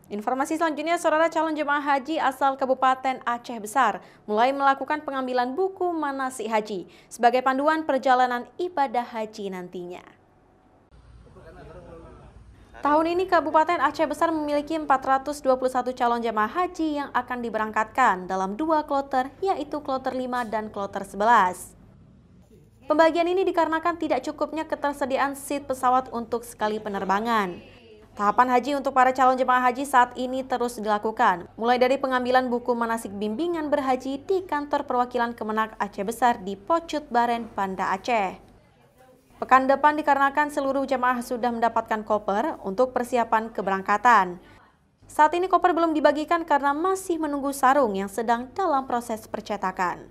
Informasi selanjutnya, saudara, calon jemaah haji asal Kabupaten Aceh Besar mulai melakukan pengambilan buku manasik haji sebagai panduan perjalanan ibadah haji nantinya. Tahun ini Kabupaten Aceh Besar memiliki 421 calon jemaah haji yang akan diberangkatkan dalam 2 kloter, yaitu kloter 5 dan kloter 11. Pembagian ini dikarenakan tidak cukupnya ketersediaan seat pesawat untuk sekali penerbangan. Tahapan haji untuk para calon jemaah haji saat ini terus dilakukan, mulai dari pengambilan buku manasik bimbingan berhaji di kantor perwakilan Kemenak Aceh Besar di Pocut Baren, Banda Aceh. Pekan depan dikarenakan seluruh jemaah sudah mendapatkan koper untuk persiapan keberangkatan. Saat ini koper belum dibagikan karena masih menunggu sarung yang sedang dalam proses percetakan.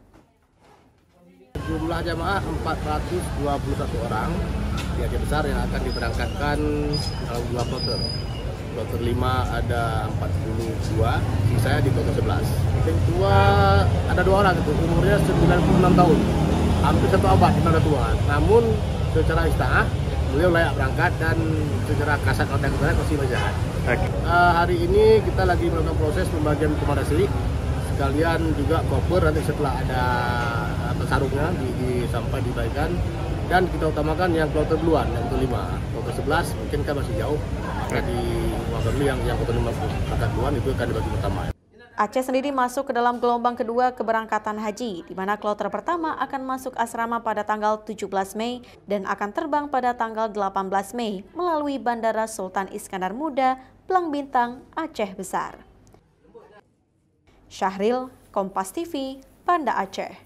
Jumlah jemaah 421 orang di Aceh Besar yang akan diberangkatkan dalam 2 kloter. Kloter 5 ada 42, sisanya di kloter 11. Yang tua ada 2 orang, itu umurnya 96 tahun, hampir 1 abad kita tua. Namun secara istilah beliau layak berangkat dan secara kasat mata kita masih sehat. Hari ini kita lagi melakukan proses pembagian komandasi, sekalian juga koper nanti setelah ada sarungnya sampai dibagikan, dan kita utamakan yang kloter duluan, yang kloter 5. Kloter 11 mungkin kan masih jauh, jadi yang kloter 5 berangkat duluan itu akan dibagi pertama. Aceh sendiri masuk ke dalam gelombang kedua keberangkatan haji, di mana kloter pertama akan masuk asrama pada tanggal 17 Mei dan akan terbang pada tanggal 18 Mei melalui Bandara Sultan Iskandar Muda, Blang Bintang, Aceh Besar. Syahril, Kompas TV, Banda Aceh.